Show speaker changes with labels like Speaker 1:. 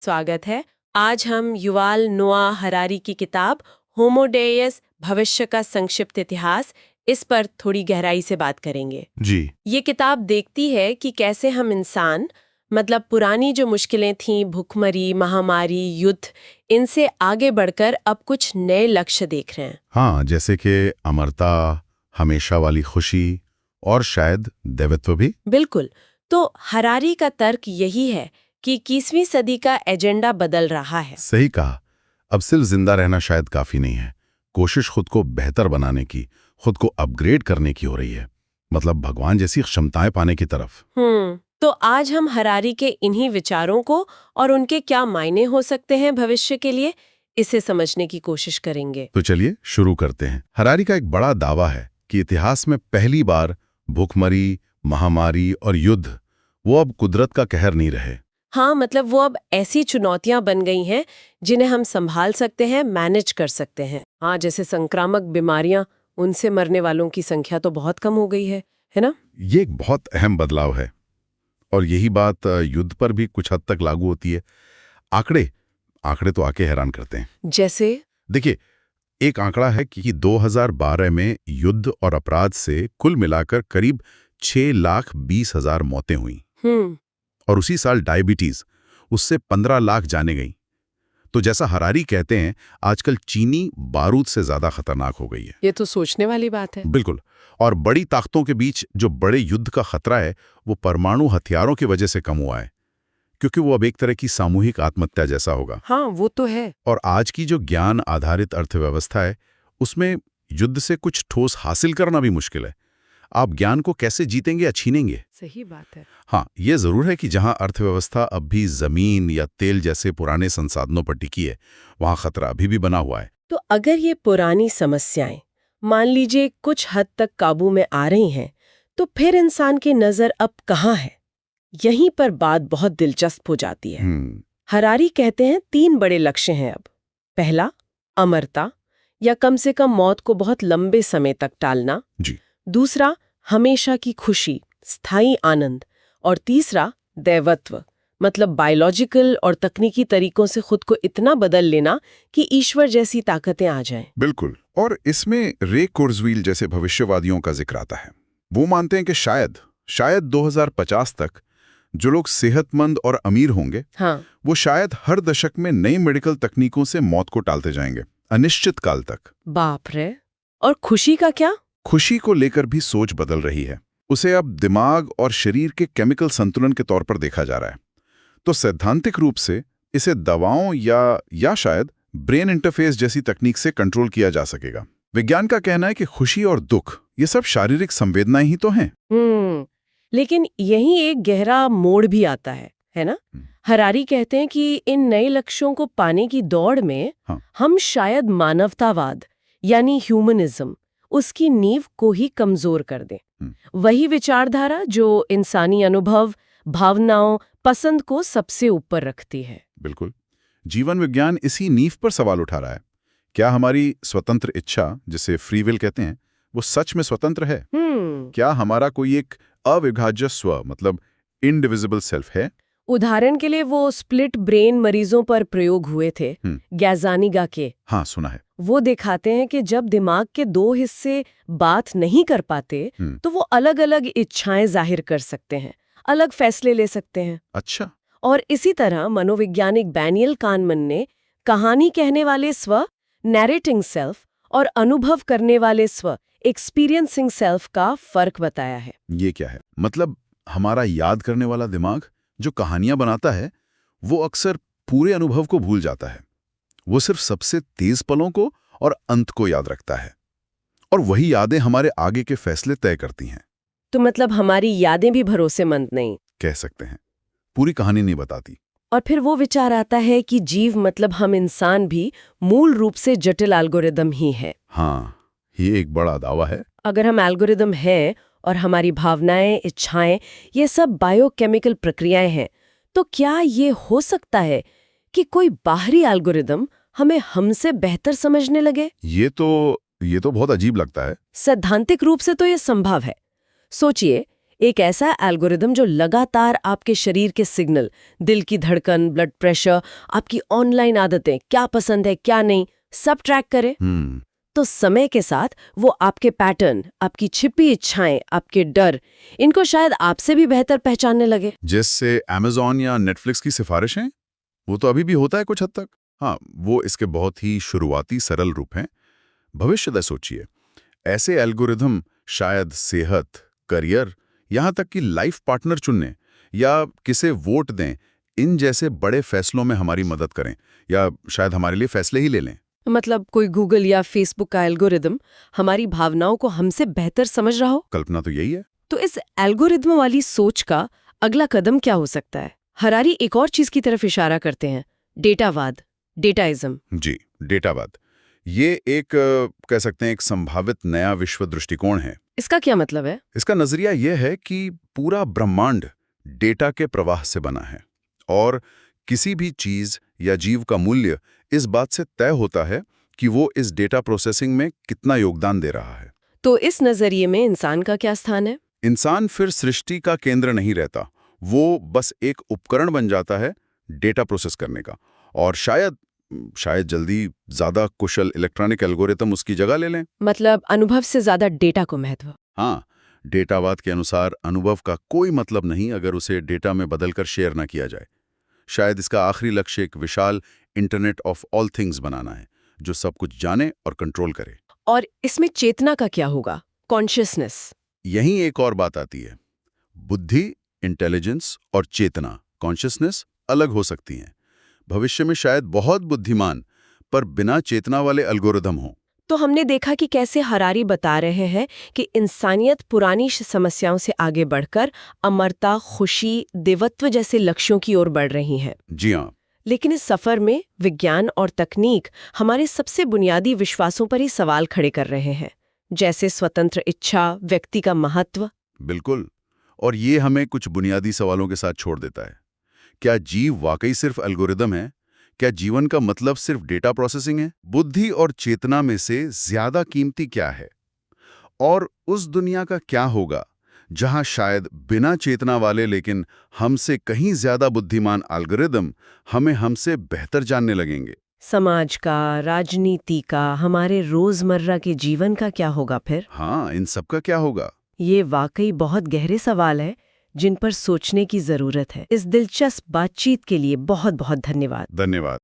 Speaker 1: स्वागत है। आज हम युवाल नोआ हरारी की किताब होमो डेयस भविष्य का संक्षिप्त इतिहास इस पर थोड़ी गहराई से बात करेंगे।
Speaker 2: जी।
Speaker 1: ये किताब देखती है कि कैसे हम इंसान मतलब पुरानी जो मुश्किलें थीं, भुखमरी, महामारी, युद्ध, इनसे आगे बढ़कर अब कुछ नए लक्ष्य देख रहे हैं।
Speaker 2: हाँ, जैसे कि अमरता, हमेशा वाली खुशी और शायद दैवत्व भी।
Speaker 1: बिल्कुल। तो हरारी का तर्क यही है कि 21वीं सदी का एजेंडा बदल रहा है।
Speaker 2: सही कहा। अब सिर्फ जिंदा रहना शायद काफी नहीं है। कोशिश खुद को बेहतर बनाने की, खुद को अपग्रेड करने की हो रही है। मतलब भगवान जैसी क्षमताएं पाने की तरफ।
Speaker 1: तो आज हम हरारी के इन्हीं विचारों को और उनके क्या मायने हो सकते हैं भविष्य के लिए, इसे समझने की कोशिश करेंगे।
Speaker 2: तो चलिए शुरू करते हैं। हरारी का एक बड़ा दावा है कि इतिहास में पहली बार भूखमरी, महामारी और युद्ध वो अब कुदरत का कहर नहीं रहे।
Speaker 1: हाँ, मतलब वो अब ऐसी चुनौतियां बन गई हैं जिन्हें हम संभाल सकते हैं, मैनेज कर सकते हैं। हाँ, जैसे संक्रामक बीमारियां, उनसे मरने वालों की संख्या तो बहुत कम हो गई है ना?
Speaker 2: ये एक बहुत अहम बदलाव है और यही बात युद्ध पर भी कुछ हद तक लागू होती है। आंकड़े तो आके हैरान करते हैं।
Speaker 1: जैसे
Speaker 2: देखिए, एक आंकड़ा है कि 2012 में युद्ध और अपराध से कुल मिलाकर करीब 6,20,000 मौतें हुई और उसी साल डायबिटीज उससे 15 लाख जाने गई। तो जैसा हरारी कहते हैं, आजकल चीनी बारूद से ज्यादा खतरनाक हो गई है।
Speaker 1: ये तो सोचने वाली बात है।
Speaker 2: बिल्कुल। और बड़ी ताकतों के बीच जो बड़े युद्ध का खतरा है, वो परमाणु हथियारों की वजह से कम हुआ है, क्योंकि वो अब एक तरह की सामूहिक आत्महत्या जैसा होगा।
Speaker 1: हाँ, वो तो है।
Speaker 2: और आज की जो ज्ञान आधारित अर्थव्यवस्था है, उसमें युद्ध से कुछ ठोस हासिल करना भी मुश्किल है। आप ज्ञान को कैसे जीतेंगे या छीनेंगे?
Speaker 1: सही बात है।
Speaker 2: हाँ, ये जरूर है कि जहां अर्थव्यवस्था अब भी जमीन या तेल जैसे पुराने संसाधनों पर टिकी है, वहां खतरा अभी भी बना हुआ है।
Speaker 1: तो अगर ये पुरानी समस्याएं मान लीजिए कुछ हद तक काबू में आ रही हैं, तो फिर इंसान की नजर अब कहाँ है? यहीं पर बात बहुत दिलचस्प हो जाती है। हरारी कहते हैं 3 बड़े लक्ष्य हैं अब। पहला, अमरता या कम से कम मौत को बहुत लंबे समय तक टालना।
Speaker 2: जी।
Speaker 1: दूसरा, हमेशा की खुशी, स्थायी आनंद। और तीसरा, दैवत्व, मतलब बायोलॉजिकल और तकनीकी तरीकों से खुद को इतना बदल लेना कि ईश्वर जैसी ताकतें आ जाएं।
Speaker 2: बिल्कुल। और इसमें रे कुर्ज़वील जैसे भविष्यवादियों का जिक्र आता है। वो मानते हैं कि शायद 2050 तक जो लोग सेहतमंद और अमीर होंगे,
Speaker 1: हाँ,
Speaker 2: वो शायद हर दशक में नई मेडिकल तकनीकों से मौत को टालते जाएंगे, अनिश्चित काल तक।
Speaker 1: बाप रे। और खुशी का क्या?
Speaker 2: खुशी को लेकर भी सोच बदल रही है। उसे अब दिमाग और शरीर के केमिकल संतुलन के तौर पर देखा जा रहा है। तो सैद्धांतिक रूप से इसे दवाओं या शायद ब्रेन इंटरफेस जैसी तकनीक से कंट्रोल किया जा सकेगा। विज्ञान का कहना है कि खुशी और दुख ये सब शारीरिक संवेदनाएं ही तो हैं।
Speaker 1: लेकिन यहीं एक गहरा मोड़ भी आता है ना? हरारी कहते हैं कि इन नए लक्ष्यों को पाने की दौड़ में हम शायद मानवतावाद यानी ह्यूमनिज्म, उसकी नींव को ही कमजोर कर दें। वही विचारधारा जो इंसानी अनुभव, भावनाओं, पसंद को सबसे ऊपर रखती है।
Speaker 2: बिल्कुल। जीवन विज्ञान इसी नींव पर सवाल उठा रहा है। क्या हमारी स्वतंत्र इच्छा, जिसे फ्री विल कहते हैं, वो सच में स्वतंत्र है? क्या हमारा कोई एक अविभाज्य स्व, मतलब इनडिविजिबल सेल्फ है?
Speaker 1: उदाहरण के लिए वो स्प्लिट ब्रेन मरीजों पर प्रयोग हुए थे, गैज़ानिगा के।
Speaker 2: हाँ, सुना है।
Speaker 1: वो दिखाते हैं कि जब दिमाग के 2 हिस्से बात नहीं कर पाते, तो वो अलग-अलग इच्छाएं जाहिर कर सकते हैं, अलग फैसले ले सकते हैं।
Speaker 2: अच्छा।
Speaker 1: और इसी तरह मनोवैज्ञानिक डैनियल कानमन ने कहानी कहने वाले स्व, नैरेटिंग सेल्फ, और अनुभव करने वाले स्व, एक्सपीरियंसिंग सेल्फ का फर्क बताया है।
Speaker 2: ये क्या है? मतलब हमारा याद करने वाला दिमाग जो कहानियां बनाता है, वो अक्सर पूरे अनुभव को भूल जाता है। वो सिर्फ सबसे तेज पलों को और अंत को याद रखता है, और वही यादें हमारे आगे के फैसले तय करती हैं।
Speaker 1: तो मतलब हमारी यादें भी भरोसेमंद नहीं
Speaker 2: कह सकते हैं, पूरी कहानी नहीं बताती।
Speaker 1: और फिर वो विचार आता है कि जीव मतलब हम इंसान भी मूल रूप से जटिल एल्गोरिदम ही है।
Speaker 2: हाँ, ये एक बड़ा दावा है।
Speaker 1: अगर हम एल्गोरिदम हैं और हमारी भावनाएं, इच्छाएं, ये सब बायोकेमिकल प्रक्रियाएं हैं, तो क्या ये हो सकता है कि कोई बाहरी एल्गोरिदम हमें हमसे बेहतर समझने लगे?
Speaker 2: ये तो बहुत अजीब लगता है।
Speaker 1: सैद्धांतिक रूप से तो ये संभव है। सोचिए, एक ऐसा एल्गोरिदम जो लगातार आपके शरीर के सिग्नल, दिल की धड़कन, ब्लड प्रेशर, आपकी ऑनलाइन आदतें, क्या पसंद है क्या नहीं, सब ट्रैक करे। तो समय के साथ वो आपके पैटर्न, आपकी छिपी इच्छाएं, आपके डर, इनको शायद आपसे भी बेहतर पहचानने लगे।
Speaker 2: जैसे अमेज़न या नेटफ्लिक्स की सिफारिशें, वो तो अभी भी होता है कुछ हद तक। हाँ, वो इसके बहुत ही शुरुआती सरल रूप हैं। भविष्य सोचिए, ऐसे एल्गोरिदम शायद सेहत, करियर, यहाँ तक कि लाइफ पार्टनर चुनने या किसे वोट दें, इन जैसे बड़े फैसलों में हमारी मदद करें, या शायद हमारे लिए फैसले ही ले लें।
Speaker 1: मतलब कोई गूगल या फेसबुक का एल्गोरिदम हमारी भावनाओं को हमसे बेहतर समझ रहा हो।
Speaker 2: कल्पना तो यही है।
Speaker 1: तो इस एल्गोरिदम वाली सोच का अगला कदम क्या हो सकता है? हरारी एक और चीज की तरफ इशारा करते हैं, डेटावाद, डेटाइज्म।
Speaker 2: जी, डेटावाद। ये एक कह सकते हैं एक संभावित नया विश्व दृष्टिकोण है।
Speaker 1: इसका क्या मतलब है?
Speaker 2: इसका नजरिया यह है कि पूरा ब्रह्मांड डेटा के प्रवाह से बना है और किसी भी चीज या जीव का मूल्य इस बात से तय होता है कि वो इस डेटा प्रोसेसिंग में कितना योगदान दे रहा है।
Speaker 1: तो इस नजरिए में इंसान का क्या स्थान है?
Speaker 2: इंसान फिर सृष्टि का केंद्र नहीं रहता, वो बस एक उपकरण बन जाता है डेटा प्रोसेस करने का, और शायद जल्दी ज्यादा कुशल इलेक्ट्रॉनिक एल्गोरिथम उसकी जगह ले लें।
Speaker 1: मतलब अनुभव से ज्यादा डेटा को महत्व।
Speaker 2: हाँ, डेटावाद के अनुसार अनुभव का कोई मतलब नहीं अगर उसे डेटा में बदलकर शेयर ना किया जाए। शायद इसका आखिरी लक्ष्य एक विशाल इंटरनेट ऑफ ऑल थिंग्स बनाना है, जो सब कुछ जाने और कंट्रोल करे।
Speaker 1: और इसमें चेतना का क्या होगा? कॉन्शियसनेस।
Speaker 2: यहीं एक और बात आती है। बुद्धि, इंटेलिजेंस और चेतना, कॉन्शियसनेस, अलग हो सकती हैं। भविष्य में शायद बहुत बुद्धिमान पर बिना चेतना वाले एल्गोरिदम हों।
Speaker 1: तो हमने देखा कि कैसे हरारी बता रहे हैं कि इंसानियत पुरानी समस्याओं से आगे बढ़कर अमरता, खुशी, देवत्व जैसे लक्ष्यों की ओर बढ़ रही है।
Speaker 2: जी हाँ।
Speaker 1: लेकिन इस सफर में विज्ञान और तकनीक हमारे सबसे बुनियादी विश्वासों पर ही सवाल खड़े कर रहे हैं, जैसे स्वतंत्र इच्छा, व्यक्ति का महत्व।
Speaker 2: बिल्कुल। और ये हमें कुछ बुनियादी सवालों के साथ छोड़ देता है। क्या जीव वाकई सिर्फ एल्गोरिदम है? क्या जीवन का मतलब सिर्फ डेटा प्रोसेसिंग है? बुद्धि और चेतना में से ज्यादा कीमती क्या है? और उस दुनिया का क्या होगा जहां शायद बिना चेतना वाले लेकिन हमसे कहीं ज्यादा बुद्धिमान एल्गोरिदम हमें हमसे बेहतर जानने लगेंगे?
Speaker 1: समाज का, राजनीति का, हमारे रोजमर्रा के जीवन का क्या होगा फिर?
Speaker 2: हाँ, इन सब का क्या होगा?
Speaker 1: ये वाकई बहुत गहरे सवाल है जिन पर सोचने की जरूरत है। इस दिलचस्प बातचीत के लिए बहुत बहुत धन्यवाद।
Speaker 2: धन्यवाद।